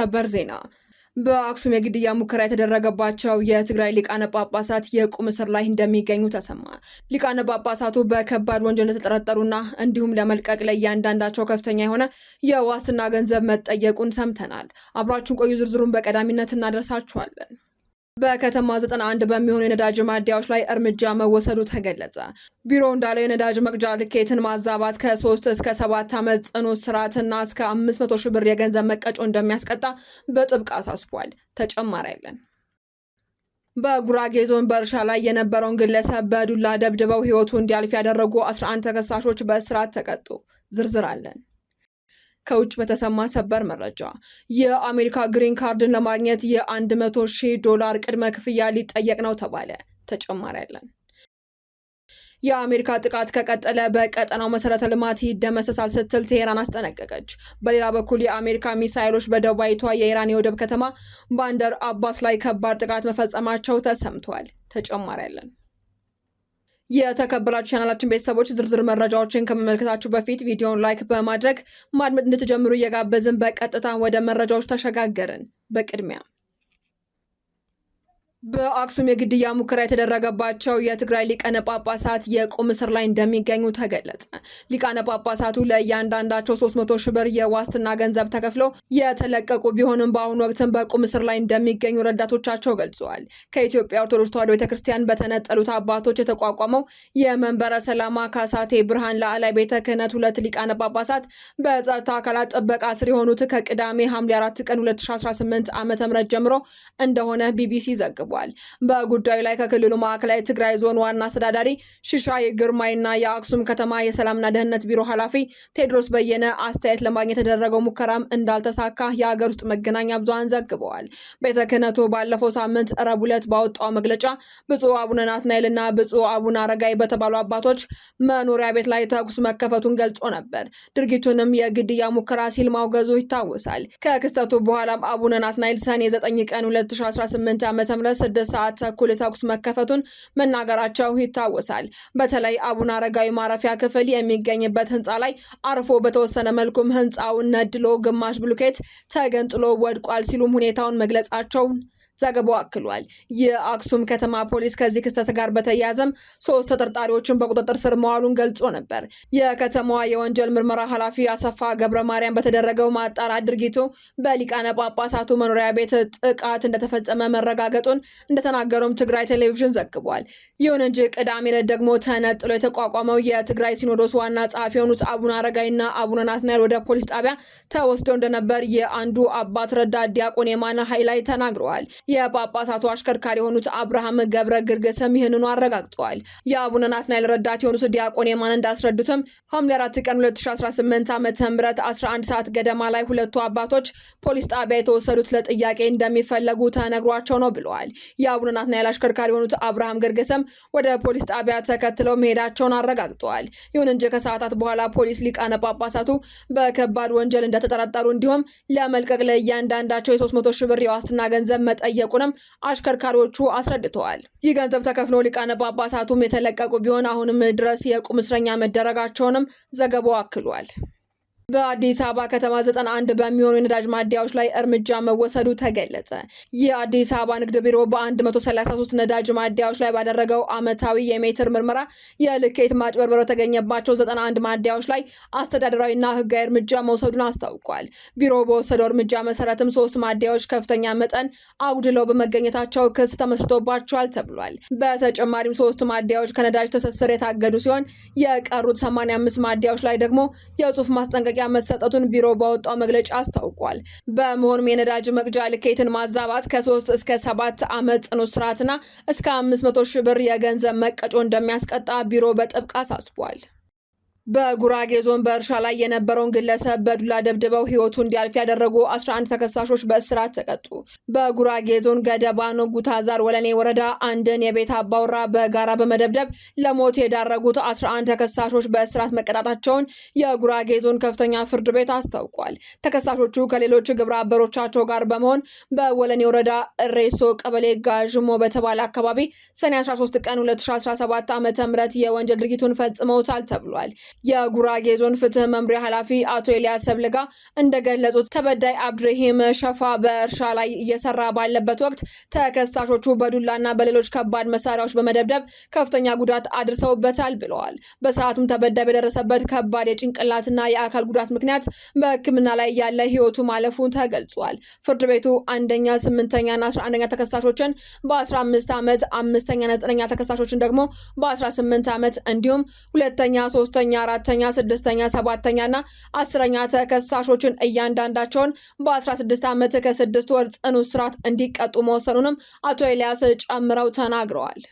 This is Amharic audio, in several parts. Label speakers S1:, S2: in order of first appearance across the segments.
S1: ሰበር ዜና በአክሱም የግድያ ሙከራ የተደረገባቸው የትግራይ ሊቃነ ጳጳሳት የቁም እስር ላይ እንደሚገኙ ተሰማ። ሊቃነ ጳጳሳቱ በከባድ ወንጀል እንደተጠረጠሩና እንዲሁም ለመልቀቅ ለእያንዳንዳቸው ከፍተኛ የሆነ የዋስትና ገንዘብ መጠየቁን ሰምተናል። አብራችሁን ቆዩ፣ ዝርዝሩን በቀዳሚነት እናደርሳችኋለን። በከተማ 91 በሚሆኑ የነዳጅ ማደያዎች ላይ እርምጃ መወሰዱ ተገለጸ። ቢሮው እንዳለው የነዳጅ መቅጃ ልኬትን ማዛባት ከ3 እስከ 7 ዓመት ጽኑ እስራትና እስከ 500 ሺህ ብር የገንዘብ መቀጮ እንደሚያስቀጣ በጥብቅ አሳስቧል። ተጨማሪ ያለን በጉራጌ ዞን በእርሻ ላይ የነበረውን ግለሰብ በዱላ ደብድበው ሕይወቱ እንዲያልፍ ያደረጉ 11 ተከሳሾች በእስራት ተቀጡ። ዝርዝር አለን። ከውጭ በተሰማ ሰበር መረጃ የአሜሪካ ግሪን ካርድን ለማግኘት $100,000 ቅድመ ክፍያ ሊጠየቅ ነው ተባለ። ተጨማሪ ያለን የአሜሪካ ጥቃት ከቀጠለ በቀጠናው መሰረተ ልማት ይደመሰሳል ስትል ቴሄራን አስጠነቀቀች። በሌላ በኩል የአሜሪካ ሚሳኤሎች በደቡባዊቷ የኢራን የወደብ ከተማ ባንደር አባስ ላይ ከባድ ጥቃት መፈጸማቸው ተሰምቷል። ተጨማሪ ያለን የተከበራችሁ ቻናላችን ቤተሰቦች ዝርዝር መረጃዎችን ከመመልከታችሁ በፊት ቪዲዮውን ላይክ በማድረግ ማድመጥ እንድትጀምሩ እየጋበዝን በቀጥታ ወደ መረጃዎች ተሸጋገርን። በቅድሚያ በአክሱም የግድያ ሙከራ የተደረገባቸው የትግራይ ሊቃነ ጳጳሳት የቁም እስር ላይ እንደሚገኙ ተገለጸ። ሊቃነ ጳጳሳቱ ለእያንዳንዳቸው 300 ሺህ ብር የዋስትና ገንዘብ ተከፍለው የተለቀቁ ቢሆንም በአሁኑ ወቅትም በቁም እስር ላይ እንደሚገኙ ረዳቶቻቸው ገልጸዋል። ከኢትዮጵያ ኦርቶዶክስ ተዋሕዶ ቤተክርስቲያን በተነጠሉት አባቶች የተቋቋመው የመንበረ ሰላማ ካሳቴ ብርሃን ላዕላይ ቤተ ክህነት 2 ሊቃነ ጳጳሳት በጸጥታ አካላት ጥበቃ ስር የሆኑት ከቅዳሜ ሐምሌ 4 ቀን 2018 ዓ.ም ጀምሮ እንደሆነ ቢቢሲ ዘግቧል። በጉዳዩ ላይ ከክልሉ ማዕከላዊ ትግራይ ዞን ዋና አስተዳዳሪ ሽሻይ ግርማይና የአክሱም ከተማ የሰላምና ደህንነት ቢሮ ኃላፊ ቴድሮስ በየነ አስተያየት ለማግኘት የተደረገው ሙከራም እንዳልተሳካ የሀገር ውስጥ መገናኛ ብዙሃን ዘግበዋል። ቤተ ክህነቱ ባለፈው ሳምንት ረቡዕ ዕለት ባወጣው መግለጫ ብፁዕ አቡነ ናትናኤልና ብፁዕ አቡነ አረጋይ በተባሉ አባቶች መኖሪያ ቤት ላይ ተኩስ መከፈቱን ገልጾ ነበር። ድርጊቱንም የግድያ ሙከራ ሲል ማውገዙ ይታወሳል። ከክስተቱ በኋላም አቡነ ናትናኤል ሰኔ 9 ቀን 2018 ዓ.ም 6 ሰዓት ተኩል ተኩስ መከፈቱን መናገራቸው ይታወሳል። በተለይ አቡነ አረጋዊ ማረፊያ ክፍል የሚገኝበት ህንፃ ላይ አርፎ በተወሰነ መልኩም ህንፃውን ነድሎ ግማሽ ብሎኬት ተገንጥሎ ወድቋል ሲሉም ሁኔታውን መግለጻቸውን ዘገባው አክሏል። የአክሱም ከተማ ፖሊስ ከዚህ ክስተት ጋር በተያያዘም 3 ተጠርጣሪዎችን በቁጥጥር ስር መዋሉን ገልጾ ነበር። የከተማዋ የወንጀል ምርመራ ኃላፊ አሰፋ ገብረ ማርያም በተደረገው ማጣራት ድርጊቱ በሊቃነ ጳጳሳቱ መኖሪያ ቤት ጥቃት እንደተፈጸመ መረጋገጡን እንደተናገሩም ትግራይ ቴሌቪዥን ዘግቧል። ይሁን እንጂ ቅዳሜ ዕለት ደግሞ ተነጥሎ የተቋቋመው የትግራይ ሲኖዶስ ዋና ጸሐፊ የሆኑት አቡነ አረጋይና አቡነ ናትናኤል ወደ ፖሊስ ጣቢያ ተወስደው እንደነበር የአንዱ አባት ረዳት ዲያቆን የማነ ኃይላይ ተናግረዋል። የጳጳሳቱ አሽከርካሪ የሆኑት አብርሃም ገብረ ግርገሰም ይህንኑ አረጋግጠዋል። የአቡነ ናትናኤል ረዳት የሆኑት ዲያቆን የማን እንዳስረዱትም ሐምሌ 4 ቀን 2018 ዓ.ም 11 ሰዓት ገደማ ላይ ሁለቱ አባቶች ፖሊስ ጣቢያ የተወሰዱት ለጥያቄ እንደሚፈለጉ ተነግሯቸው ነው ብለዋል። የአቡነ ናትናኤል አሽከርካሪ የሆኑት አብርሃም ግርገሰም ወደ ፖሊስ ጣቢያ ተከትለው መሄዳቸውን አረጋግጠዋል። ይሁን እንጂ ከሰዓታት በኋላ ፖሊስ ሊቃነ ጳጳሳቱ በከባድ ወንጀል እንደተጠረጠሩ እንዲሁም ለመልቀቅ ለእያንዳንዳቸው የ300 ሺህ ብር የዋስትና ገንዘብ መጠየቁንም አሽከርካሪዎቹ አስረድተዋል። ይህ ገንዘብ ተከፍሎ ሊቃነ ጳጳሳቱም የተለቀቁ ቢሆን አሁንም ድረስ የቁም እስረኛ መደረጋቸውንም ዘገባው አክሏል። በአዲስ አበባ ከተማ 91 በሚሆኑ የነዳጅ ማደያዎች ላይ እርምጃ መወሰዱ ተገለጸ። የአዲስ አበባ ንግድ ቢሮ በ133 ነዳጅ ማደያዎች ላይ ባደረገው ዓመታዊ የሜትር ምርመራ የልኬት ማጭበርበር የተገኘባቸው 91 ማደያዎች ላይ አስተዳደራዊና ሕጋዊ እርምጃ መውሰዱን አስታውቋል። ቢሮው በወሰደው እርምጃ መሰረትም 3 ማደያዎች ከፍተኛ መጠን አጉድለው በመገኘታቸው ክስ ተመስርቶባቸዋል ተብሏል። በተጨማሪም 3 ማደያዎች ከነዳጅ ትስስር የታገዱ ሲሆን የቀሩት 85 ማደያዎች ላይ ደግሞ የጽሑፍ ማስጠንቀቂያ መሰጠቱን ቢሮ ባወጣው መግለጫ አስታውቋል። በመሆኑም የነዳጅ መቅጃ ልኬትን ማዛባት ከ3 እስከ 7 ዓመት ጽኑ እስራትና እስከ 500 ሺህ ብር የገንዘብ መቀጮ እንደሚያስቀጣ ቢሮ በጥብቅ አሳስቧል። በጉራጌ ዞን በእርሻ ላይ የነበረውን ግለሰብ በዱላ ደብድበው ሕይወቱ እንዲያልፍ ያደረጉ 11 ተከሳሾች በእስራት ተቀጡ። በጉራጌ ዞን ገደባኖ ጉታዛር ወለኔ ወረዳ አንድን የቤት አባወራ በጋራ በመደብደብ ለሞት የዳረጉት 11 ተከሳሾች በእስራት መቀጣታቸውን የጉራጌ ዞን ከፍተኛ ፍርድ ቤት አስታውቋል። ተከሳሾቹ ከሌሎች ግብረ አበሮቻቸው ጋር በመሆን በወለኔ ወረዳ እሬሶ ቀበሌ ጋዥሞ በተባለ አካባቢ ሰኔ 13 ቀን 2017 ዓ.ም የወንጀል ድርጊቱን ፈጽመውታል ተብሏል። የጉራጌ ዞን ፍትህ መምሪያ ኃላፊ አቶ ኤልያስ ሰብልጋ እንደገለጹት ተበዳይ አብድራሂም ሸፋ በእርሻ ላይ እየሰራ ባለበት ወቅት ተከሳሾቹ በዱላና በሌሎች ከባድ መሳሪያዎች በመደብደብ ከፍተኛ ጉዳት አድርሰውበታል ብለዋል። በሰዓቱም ተበዳይ በደረሰበት ከባድ የጭንቅላትና የአካል ጉዳት ምክንያት በሕክምና ላይ ያለ ህይወቱ ማለፉን ተገልጿል። ፍርድ ቤቱ አንደኛ፣ 8ኛና 11ኛ ተከሳሾችን በ15 ዓመት፣ 5ኛና 9ኛ ተከሳሾችን ደግሞ በ18 ዓመት እንዲሁም 2ኛ፣ 3ኛ፣ 4ኛ፣ 6ኛ፣ 7ኛና 10ኛ ተከሳሾችን እያንዳንዳቸውን በ16 ዓመት ከ6 ወር ጽኑ እስራት እንዲቀጡ መወሰኑንም አቶ ኤልያስ ጨምረው ተናግረዋል።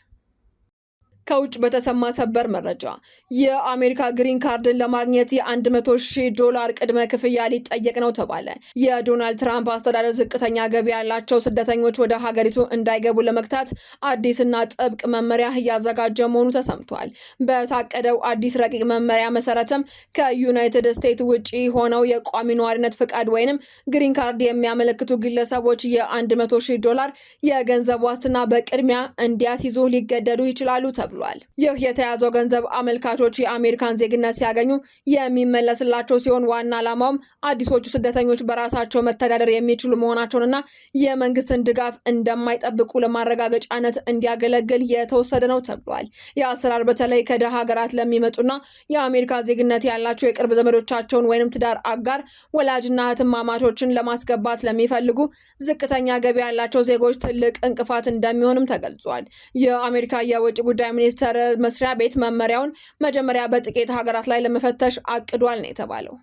S1: ከውጭ በተሰማ ሰበር መረጃ የአሜሪካ ግሪን ካርድን ለማግኘት $100,000 ቅድመ ክፍያ ሊጠየቅ ነው ተባለ። የዶናልድ ትራምፕ አስተዳደር ዝቅተኛ ገቢ ያላቸው ስደተኞች ወደ ሀገሪቱ እንዳይገቡ ለመግታት አዲስና ጥብቅ መመሪያ እያዘጋጀ መሆኑ ተሰምቷል። በታቀደው አዲስ ረቂቅ መመሪያ መሰረትም ከዩናይትድ ስቴትስ ውጪ ሆነው የቋሚ ነዋሪነት ፍቃድ ወይንም ግሪን ካርድ የሚያመለክቱ ግለሰቦች $100,000 የገንዘብ ዋስትና በቅድሚያ እንዲያስይዙ ሊገደዱ ይችላሉ ተብሏል። ይህ የተያዘው ገንዘብ አመልካቾች የአሜሪካን ዜግነት ሲያገኙ የሚመለስላቸው ሲሆን ዋና ዓላማውም አዲሶቹ ስደተኞች በራሳቸው መተዳደር የሚችሉ መሆናቸውንና የመንግስትን ድጋፍ እንደማይጠብቁ ለማረጋገጫነት እንዲያገለግል የተወሰደ ነው ተብሏል። የአሰራር በተለይ ከደሃ ሀገራት ለሚመጡና የአሜሪካ ዜግነት ያላቸው የቅርብ ዘመዶቻቸውን ወይንም ትዳር አጋር፣ ወላጅና እህትማማቾችን ለማስገባት ለሚፈልጉ ዝቅተኛ ገቢ ያላቸው ዜጎች ትልቅ እንቅፋት እንደሚሆንም ተገልጿል። የአሜሪካ የውጭ ጉዳይ ሚኒስቴር መስሪያ ቤት መመሪያውን መጀመሪያ በጥቂት ሀገራት ላይ ለመፈተሽ አቅዷል ነው የተባለው።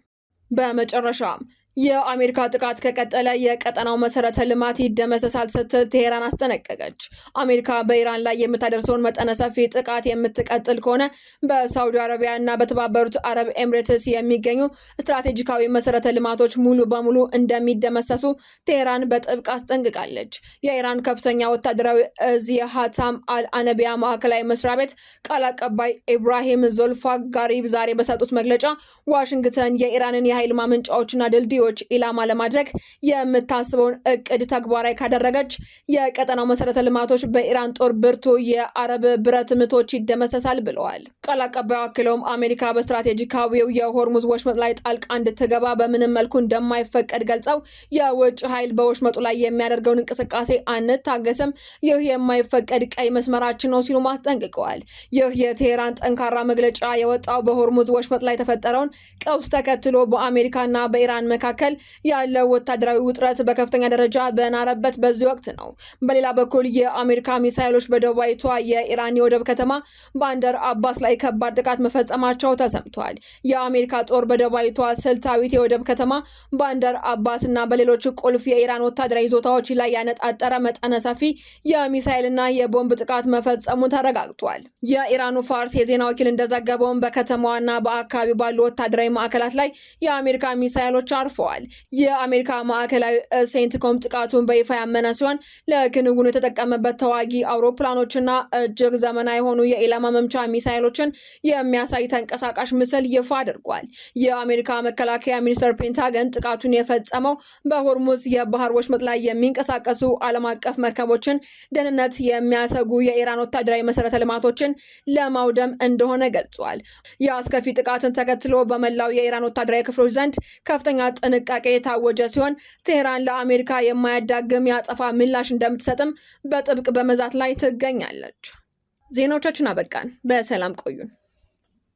S1: በመጨረሻም የአሜሪካ ጥቃት ከቀጠለ የቀጠናው መሰረተ ልማት ይደመሰሳል ስትል ቴሄራን አስጠነቀቀች። አሜሪካ በኢራን ላይ የምታደርሰውን መጠነ ሰፊ ጥቃት የምትቀጥል ከሆነ በሳውዲ አረቢያ እና በተባበሩት አረብ ኤምሬትስ የሚገኙ ስትራቴጂካዊ መሰረተ ልማቶች ሙሉ በሙሉ እንደሚደመሰሱ ቴሄራን በጥብቅ አስጠንቅቃለች። የኢራን ከፍተኛ ወታደራዊ እዝ የሃታም አልአነቢያ ማዕከላዊ መስሪያ ቤት ቃል አቀባይ ኢብራሂም ዞልፋጋሪብ ዛሬ በሰጡት መግለጫ ዋሽንግተን የኢራንን የኃይል ማመንጫዎችና ድልድዮች ኢላማ ለማድረግ የምታስበውን እቅድ ተግባራዊ ካደረገች የቀጠናው መሰረተ ልማቶች በኢራን ጦር ብርቱ የአረብ ብረት ምቶች ይደመሰሳል ብለዋል። ቃል አቀባዩ አክለውም አሜሪካ በስትራቴጂካዊው የሆርሙዝ ወሽመጥ ላይ ጣልቃ እንድትገባ በምንም መልኩ እንደማይፈቀድ ገልጸው የውጭ ኃይል በወሽመጡ ላይ የሚያደርገውን እንቅስቃሴ አንታገስም፣ ይህ የማይፈቀድ ቀይ መስመራችን ነው ሲሉ አስጠንቅቀዋል። ይህ የቴሄራን ጠንካራ መግለጫ የወጣው በሆርሙዝ ወሽመጥ ላይ የተፈጠረውን ቀውስ ተከትሎ በአሜሪካና በኢራን መካከል ያለው ወታደራዊ ውጥረት በከፍተኛ ደረጃ በናረበት በዚህ ወቅት ነው። በሌላ በኩል የአሜሪካ ሚሳይሎች በደቡባዊቷ የኢራን የወደብ ከተማ ባንደር አባስ ላይ ከባድ ጥቃት መፈጸማቸው ተሰምቷል። የአሜሪካ ጦር በደቡባዊቷ ስልታዊት የወደብ ከተማ ባንደር አባስ እና በሌሎች ቁልፍ የኢራን ወታደራዊ ይዞታዎች ላይ ያነጣጠረ መጠነ ሰፊ የሚሳይልና የቦምብ ጥቃት መፈጸሙ ተረጋግጧል። የኢራኑ ፋርስ የዜና ወኪል እንደዘገበውን በከተማዋና በአካባቢው ባሉ ወታደራዊ ማዕከላት ላይ የአሜሪካ ሚሳይሎች አርፈዋል። የአሜሪካ ማዕከላዊ ሴንትኮም ጥቃቱን በይፋ ያመነ ሲሆን ለክንውኑ የተጠቀመበት ተዋጊ አውሮፕላኖችና እጅግ ዘመናዊ የሆኑ የኢላማ መምቻ ሚሳይሎችን የሚያሳይ ተንቀሳቃሽ ምስል ይፋ አድርጓል። የአሜሪካ መከላከያ ሚኒስቴር ፔንታገን ጥቃቱን የፈጸመው በሆርሙዝ የባህር ወሽመጥ ላይ የሚንቀሳቀሱ ዓለም አቀፍ መርከቦችን ደህንነት የሚያሰጉ የኢራን ወታደራዊ መሰረተ ልማቶችን ለማውደም እንደሆነ ገልጿል። የአስከፊ ጥቃትን ተከትሎ በመላው የኢራን ወታደራዊ ክፍሎች ዘንድ ከፍተኛ ጥንቃቄ የታወጀ ሲሆን ቴሄራን ለአሜሪካ የማያዳግም የአጸፋ ምላሽ እንደምትሰጥም በጥብቅ በመዛት ላይ ትገኛለች። ዜናዎቻችን አበቃን። በሰላም ቆዩን።